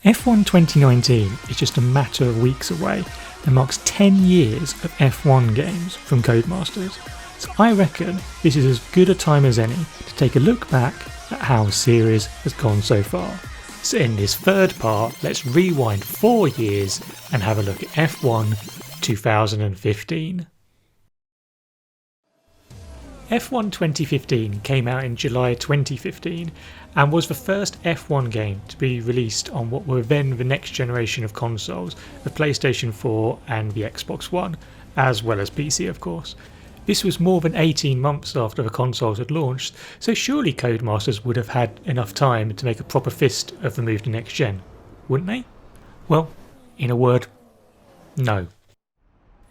F1 2019 is just a matter of weeks away and marks 10 years of F1 games from Codemasters, so I reckon this is as good a time as any to take a look back at how the series has gone so far. So in this third part, let's rewind 4 years and have a look at F1 2015. F1 2015 came out in July 2015 and was the first F1 game to be released on what were then the next generation of consoles, the PlayStation 4 and the Xbox One, as well as PC of course. This was more than 18 months after the consoles had launched, so surely Codemasters would have had enough time to make a proper fist of the move to next gen, wouldn't they? Well, in a word, no.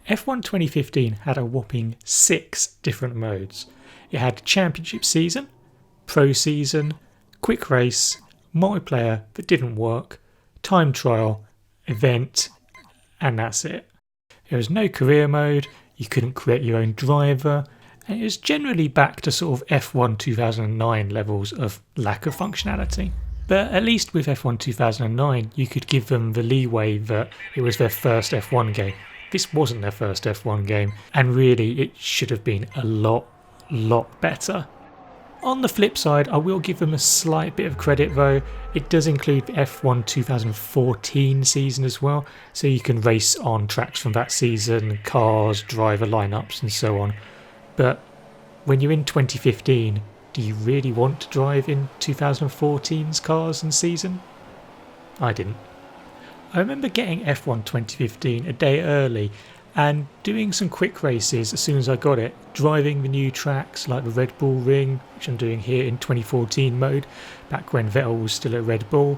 F1 2015 had a whopping 6 different modes. It had Championship Season, Pro Season, Quick Race, Multiplayer that didn't work, Time Trial, Event, and that's it. There was no career mode, you couldn't create your own driver, and it was generally back to sort of F1 2009 levels of lack of functionality. But at least with F1 2009 you could give them the leeway that it was their first F1 game. This wasn't their first F1 game, and really it should have been a lot better. On the flip side, I will give them a slight bit of credit though. It does include the F1 2014 season as well, so you can race on tracks from that season, cars, driver lineups and so on. But when you're in 2015, do you really want to drive in 2014's cars and season? I didn't. I remember getting F1 2015 a day early and doing some quick races as soon as I got it, driving the new tracks like the Red Bull Ring, which I'm doing here in 2014 mode, back when Vettel was still at Red Bull,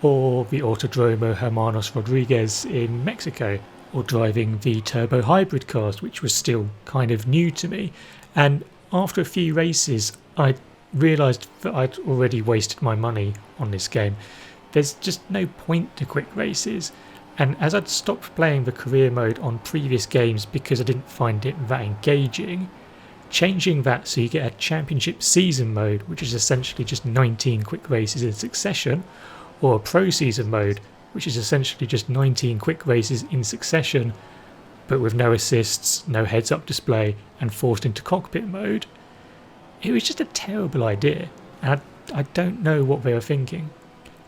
or the Autodromo Hermanos Rodriguez in Mexico, or driving the turbo hybrid cars, which was still kind of new to me. And after a few races I realised that I'd already wasted my money on this game. There's just no point to quick races, and as I'd stopped playing the career mode on previous games because I didn't find it that engaging, changing that so you get a championship season mode, which is essentially just 19 quick races in succession, or a pro season mode, which is essentially just 19 quick races in succession but with no assists, no heads up display and forced into cockpit mode. It was just a terrible idea, and I don't know what they were thinking.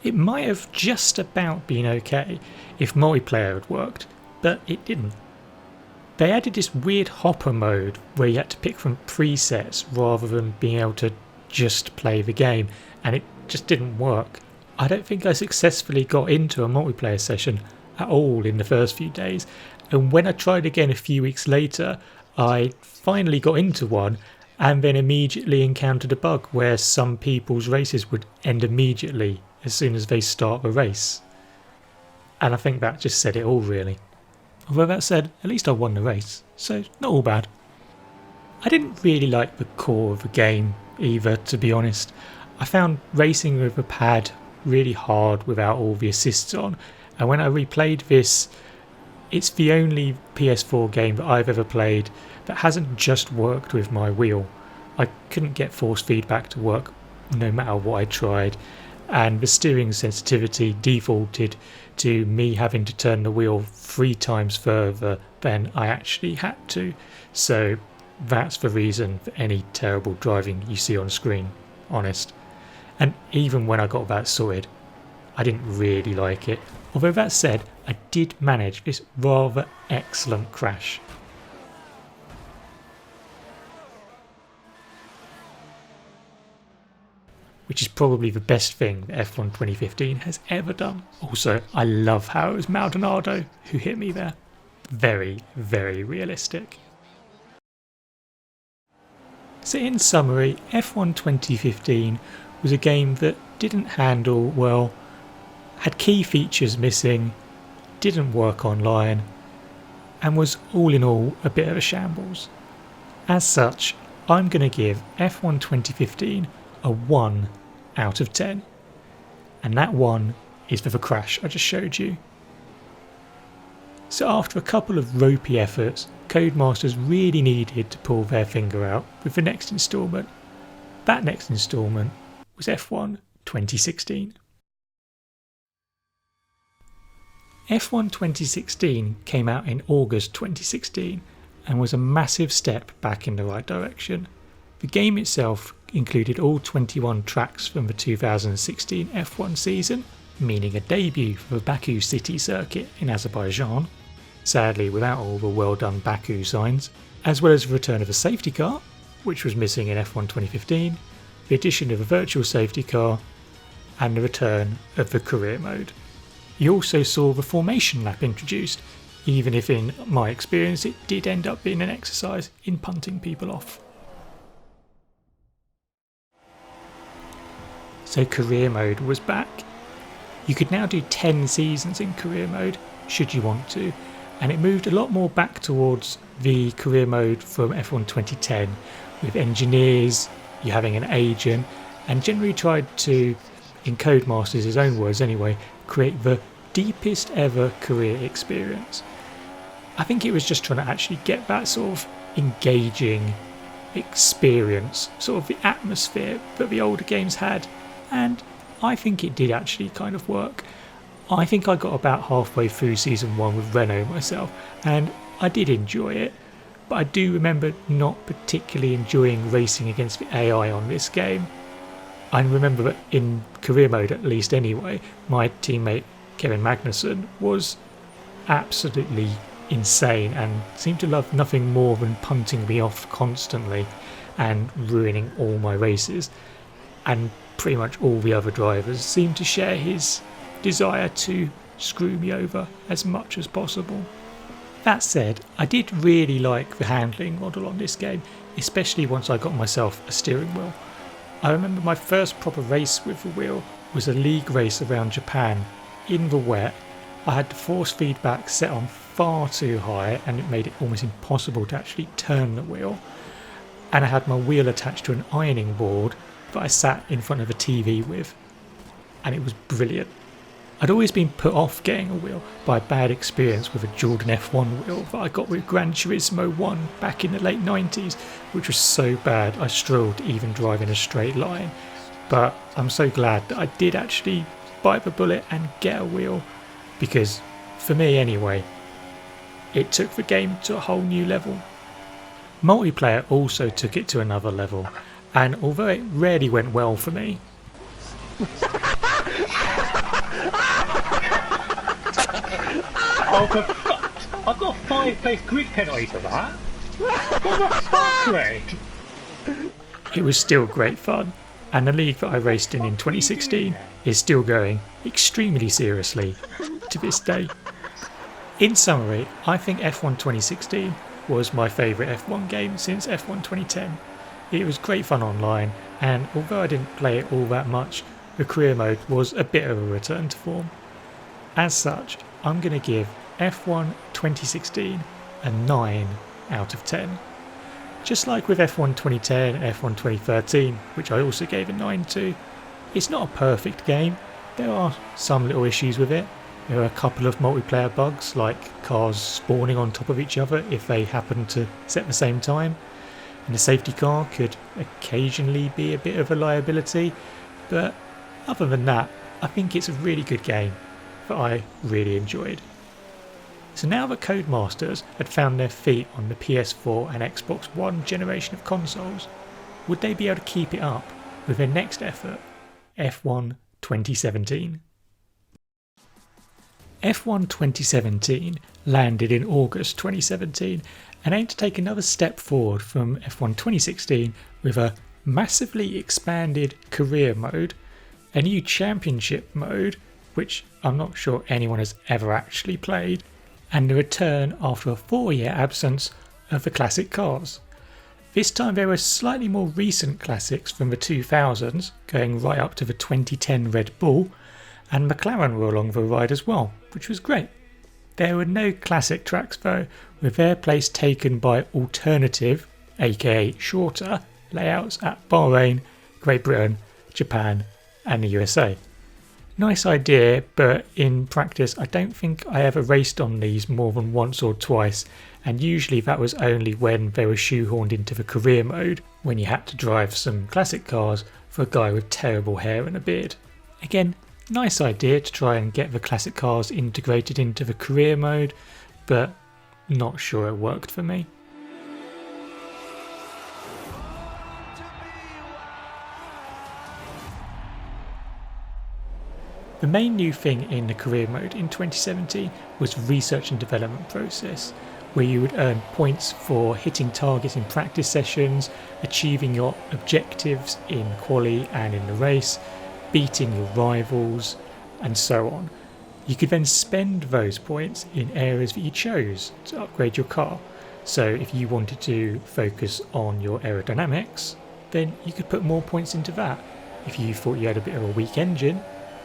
It might have just about been okay if multiplayer had worked, but it didn't. They added this weird hopper mode where you had to pick from presets rather than being able to just play the game, and it just didn't work. I don't think I successfully got into a multiplayer session at all in the first few days, and when I tried again a few weeks later, I finally got into one and then immediately encountered a bug where some people's races would end immediately as soon as they start the race. And I think that just said it all really. Although that said, at least I won the race, so not all bad. I didn't really like the core of the game either, to be honest. I found racing with a pad really hard without all the assists on, and when I replayed this, it's the only PS4 game that I've ever played that hasn't just worked with my wheel. I couldn't get force feedback to work no matter what I tried, and the steering sensitivity defaulted to me having to turn the wheel 3 times further than I actually had to. So that's the reason for any terrible driving you see on screen, honest. And even when I got that sorted, I didn't really like it. Although that said, I did manage this rather excellent crash. Which is probably the best thing that F1 2015 has ever done. Also, I love how it was Maldonado who hit me there. Very, very realistic. So in summary, F1 2015 was a game that didn't handle well, had key features missing, didn't work online, and was all in all a bit of a shambles. As such, I'm going to give F1 2015 a 1 out of 10, and that 1 is for the crash I just showed you. So after a couple of ropey efforts, Codemasters really needed to pull their finger out with the next instalment. That next instalment was F1 2016. F1 2016 came out in August 2016 and was a massive step back in the right direction. The game itself included all 21 tracks from the 2016 F1 season, meaning a debut for the Baku City circuit in Azerbaijan, sadly without all the well done Baku signs, as well as the return of a safety car, which was missing in F1 2015, the addition of a virtual safety car, and the return of the career mode. You also saw the formation lap introduced, even if in my experience it did end up being an exercise in punting people off. So career mode was back. You could now do 10 seasons in career mode should you want to, and it moved a lot more back towards the career mode from F1 2010, with engineers, you having an agent, and generally tried to, in Codemasters, his own words anyway, create the deepest ever career experience. I think it was just trying to actually get that sort of engaging experience, sort of the atmosphere that the older games had, and I think it did actually kind of work. I think I got about halfway through season 1 with Renault myself, and I did enjoy it, but I do remember not particularly enjoying racing against the AI on this game. I remember that in career mode, at least anyway, my teammate Kevin Magnussen was absolutely insane and seemed to love nothing more than punting me off constantly and ruining all my races, and pretty much all the other drivers seemed to share his desire to screw me over as much as possible. That said, I did really like the handling model on this game, especially once I got myself a steering wheel. I remember my first proper race with the wheel was a league race around Japan in the wet. I had the force feedback set on far too high and it made it almost impossible to actually turn the wheel, and I had my wheel attached to an ironing board that I sat in front of a TV with, and it was brilliant. I'd always been put off getting a wheel by a bad experience with a Jordan F1 wheel that I got with Gran Turismo 1 back in the late 90s, which was so bad I struggled to even drive in a straight line. But I'm so glad that I did actually bite the bullet and get a wheel, because for me anyway, it took the game to a whole new level. Multiplayer also took it to another level, and although it rarely went well for me, oh, for fuck! I've got a 5-place grid penalty for that. What the fuck, Greg? it was still great fun, and the league that I raced in 2016 is still going extremely seriously to this day. In summary, I think F1 2016 was my favourite F1 game since F1 2010. It was great fun online, and although I didn't play it all that much, the career mode was a bit of a return to form. As such, I'm going to give F1 2016 a 9 out of 10. Just like with F1 2010 and F1 2013, which I also gave a 9 to, it's not a perfect game. There are some little issues with it. There are a couple of multiplayer bugs, like cars spawning on top of each other if they happen to set at the same time, and the safety car could occasionally be a bit of a liability, but other than that, I think it's a really good game that I really enjoyed. So now that Codemasters had found their feet on the PS4 and Xbox One generation of consoles, would they be able to keep it up with their next effort, F1 2017? F1 2017 landed in August 2017 and aimed to take another step forward from F1 2016 with a massively expanded career mode, a new championship mode, which I'm not sure anyone has ever actually played, and the return after a 4-year absence of the classic cars. This time there were slightly more recent classics from the 2000s, going right up to the 2010 Red Bull, and McLaren were along the ride as well, which was great. There were no classic tracks though, with their place taken by alternative, aka shorter, layouts at Bahrain, Great Britain, Japan and the USA. Nice idea, but in practice I don't think I ever raced on these more than once or twice, and usually that was only when they were shoehorned into the career mode, when you had to drive some classic cars for a guy with terrible hair and a beard. Again, Nice idea to try and get the classic cars integrated into the career mode, but not sure it worked for me. The main new thing in the career mode in 2017 was the research and development process, where you would earn points for hitting targets in practice sessions, achieving your objectives in quali and in the race, beating your rivals, and so on. You could then spend those points in areas that you chose to upgrade your car. So if you wanted to focus on your aerodynamics, then you could put more points into that. If you thought you had a bit of a weak engine,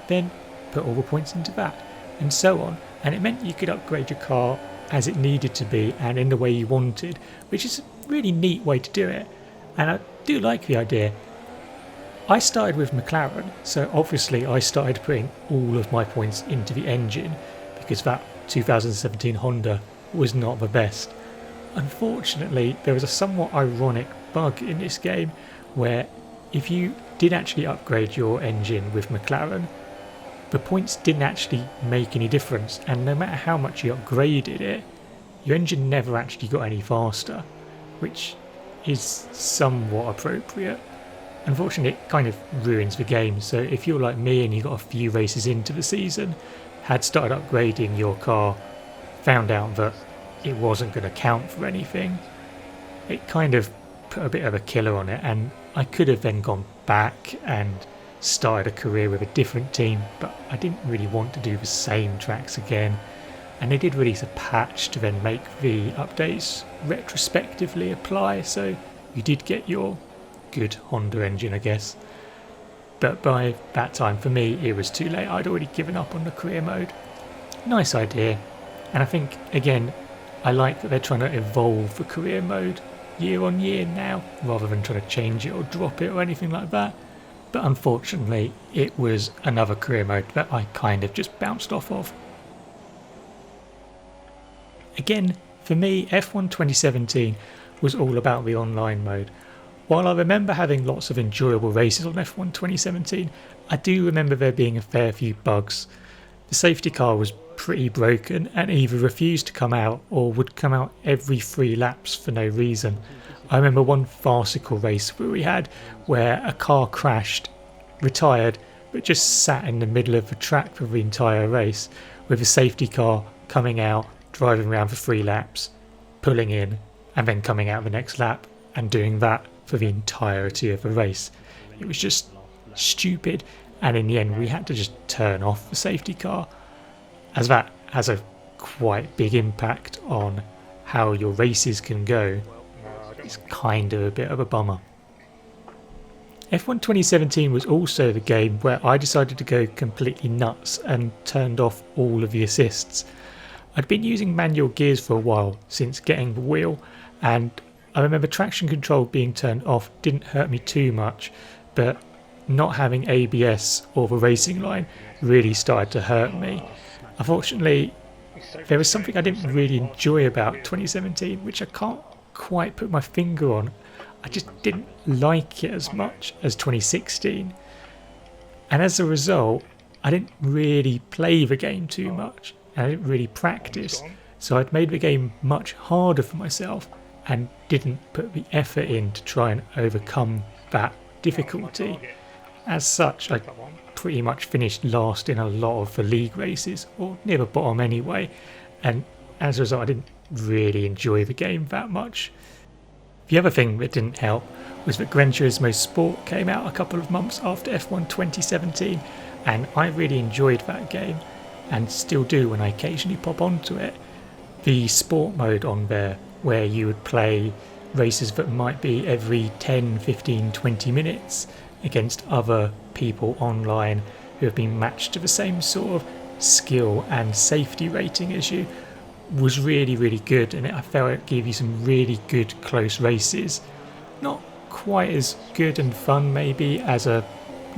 then put all the points into that, and so on. And it meant you could upgrade your car as it needed to be and in the way you wanted, which is a really neat way to do it. And I do like the idea. I started with McLaren, so obviously I started putting all of my points into the engine because that 2017 Honda was not the best. Unfortunately, there was a somewhat ironic bug in this game where if you did actually upgrade your engine with McLaren, the points didn't actually make any difference, and no matter how much you upgraded it, your engine never actually got any faster, which is somewhat appropriate. Unfortunately, it kind of ruins the game, so if you're like me and you got a few races into the season, had started upgrading your car, found out that it wasn't going to count for anything, it kind of put a bit of a killer on it, and I could have then gone back and started a career with a different team, but I didn't really want to do the same tracks again. And they did release a patch to then make the updates retrospectively apply, so you did get your good Honda engine, I guess. But by that time, for me, it was too late. I'd already given up on the career mode. Nice idea, and I think, again, I like that they're trying to evolve the career mode year on year now, rather than trying to change it or drop it or anything like that. But unfortunately, it was another career mode that I kind of just bounced off of. Again, for me, F1 2017 was all about the online mode. While I remember having lots of enjoyable races on F1 2017, I do remember there being a fair few bugs. The safety car was pretty broken and either refused to come out or would come out every 3 laps for no reason. I remember one farcical race where we had where a car crashed, retired, but just sat in the middle of the track for the entire race, with a safety car coming out, driving around for 3 laps, pulling in, and then coming out the next lap and doing that for the entirety of the race. It was just stupid, and in the end we had to just turn off the safety car, as that has a quite big impact on how your races can go. It's kind of a bit of a bummer. F1 2017 was also the game where I decided to go completely nuts and turned off all of the assists. I'd been using manual gears for a while since getting the wheel, and I remember traction control being turned off didn't hurt me too much, but not having ABS or the racing line really started to hurt me. Unfortunately, there was something I didn't really enjoy about 2017, which I can't quite put my finger on. I just didn't like it as much as 2016, and as a result I didn't really play the game too much and I didn't really practice, so I'd made the game much harder for myself and didn't put the effort in to try and overcome that difficulty. As such, I pretty much finished last in a lot of the league races, or near the bottom anyway, and as a result I didn't really enjoy the game that much. The other thing that didn't help was that Gran Turismo Sport came out a couple of months after F1 2017, and I really enjoyed that game and still do when I occasionally pop onto it. The sport mode on there, where you would play races that might be every 10, 15, 20 minutes against other people online who have been matched to the same sort of skill and safety rating as you, was really, really good, and I felt it gave you some really good close races. Not quite as good and fun maybe as a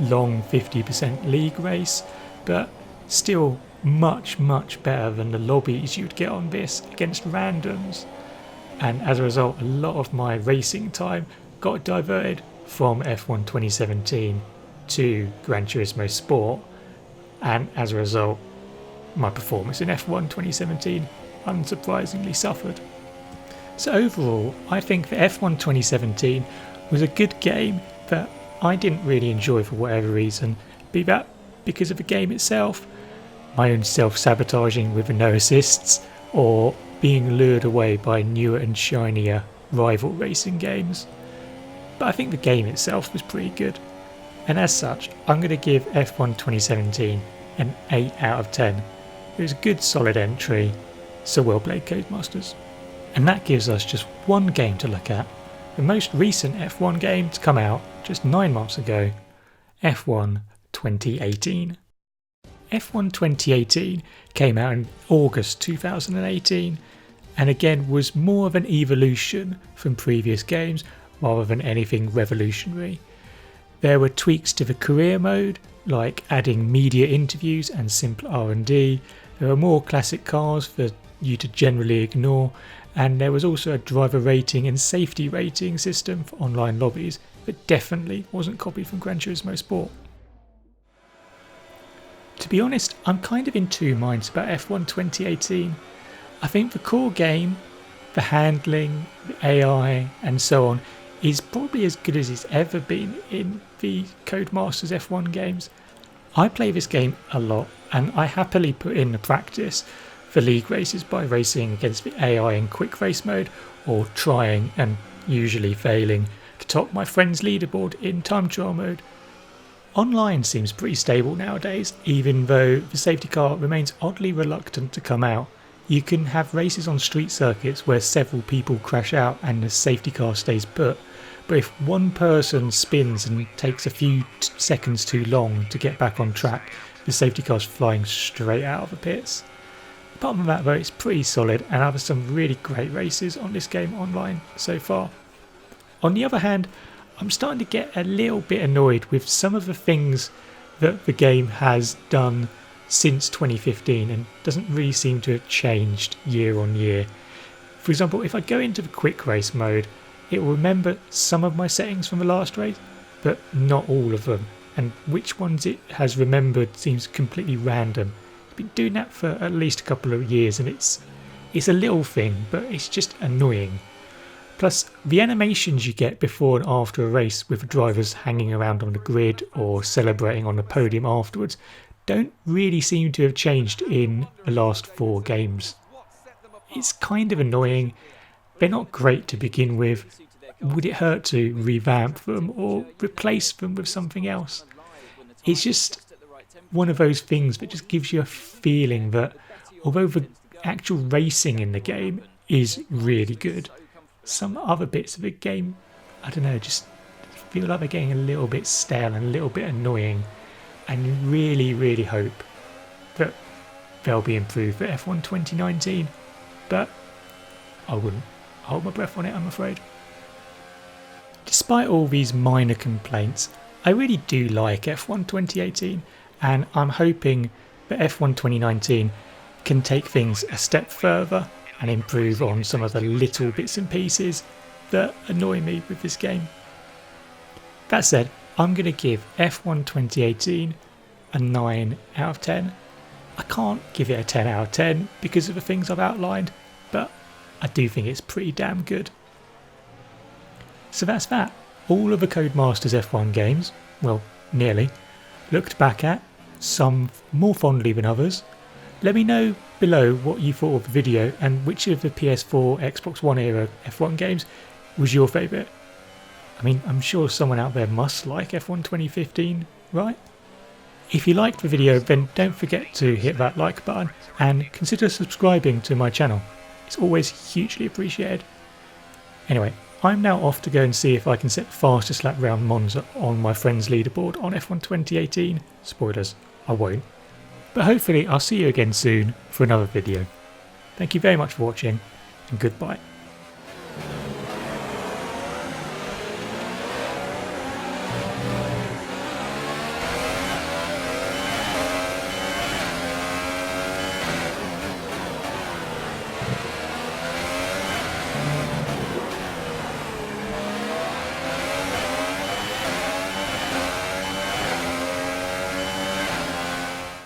long 50% league race, but still much better than the lobbies you'd get on this against randoms. And as a result, a lot of my racing time got diverted from F1 2017 to Gran Turismo Sport, and as a result, my performance in F1 2017 unsurprisingly suffered. So overall, I think that F1 2017 was a good game that I didn't really enjoy for whatever reason, be that because of the game itself, my own self-sabotaging with the no assists, or being lured away by newer and shinier rival racing games. But I think the game itself was pretty good, and as such I'm going to give F1 2017 an 8 out of 10. It was a good solid entry, so well played Codemasters. And that gives us just one game to look at, the most recent F1 game to come out just 9 months ago, F1 2018. F1 2018 came out in August 2018 and again was more of an evolution from previous games rather than anything revolutionary. There were tweaks to the career mode, like adding media interviews and simple R&D. There were more classic cars for you to generally ignore, and there was also a driver rating and safety rating system for online lobbies that definitely wasn't copied from Gran Turismo Sport. To be honest, I'm kind of in two minds about F1 2018. I think the core game, the handling, the AI and so on is probably as good as it's ever been in the Codemasters F1 games. I play this game a lot and I happily put in the practice for league races by racing against the AI in quick race mode or trying and usually failing to top my friend's leaderboard in time trial mode. Online seems pretty stable nowadays, even though the safety car remains oddly reluctant to come out. You can have races on street circuits where several people crash out and the safety car stays put, but if one person spins and takes a few seconds too long to get back on track, the safety car's flying straight out of the pits. Apart from that though, it's pretty solid and I've had some really great races on this game online so far. On the other hand, I'm starting to get a little bit annoyed with some of the things that the game has done since 2015 and doesn't really seem to have changed year on year. For example, if I go into the quick race mode, it will remember some of my settings from the last race, but not all of them, and which ones it has remembered seems completely random. I've been doing that for at least a couple of years and it's a little thing, but it's just annoying. Plus, the animations you get before and after a race with the drivers hanging around on the grid or celebrating on the podium afterwards don't really seem to have changed in the last 4 games. It's kind of annoying. They're not great to begin with. Would it hurt to revamp them or replace them with something else? It's just one of those things that just gives you a feeling that although the actual racing in the game is really good, some other bits of the game, I don't know, just feel like they're getting a little bit stale and a little bit annoying, and you really hope that they'll be improved for F1 2019, but I wouldn't hold my breath on it, I'm afraid. Despite all these minor complaints, I really do like F1 2018 and I'm hoping that F1 2019 can take things a step further and improve on some of the little bits and pieces that annoy me with this game. That said, I'm going to give F1 2018 a 9 out of 10. I can't give it a 10 out of 10 because of the things I've outlined, but I do think it's pretty damn good. So that's that. All of the Codemasters F1 games, well, nearly, looked back at, some more fondly than others. Let me know below what you thought of the video and which of the PS4, Xbox One era F1 games was your favourite. I mean, I'm sure someone out there must like F1 2015, right? If you liked the video, then don't forget to hit that like button and consider subscribing to my channel. It's always hugely appreciated. Anyway, I'm now off to go and see if I can set the fastest lap round Monza on my friend's leaderboard on F1 2018. Spoilers, I won't. But hopefully I'll see you again soon for another video. Thank you very much for watching and goodbye.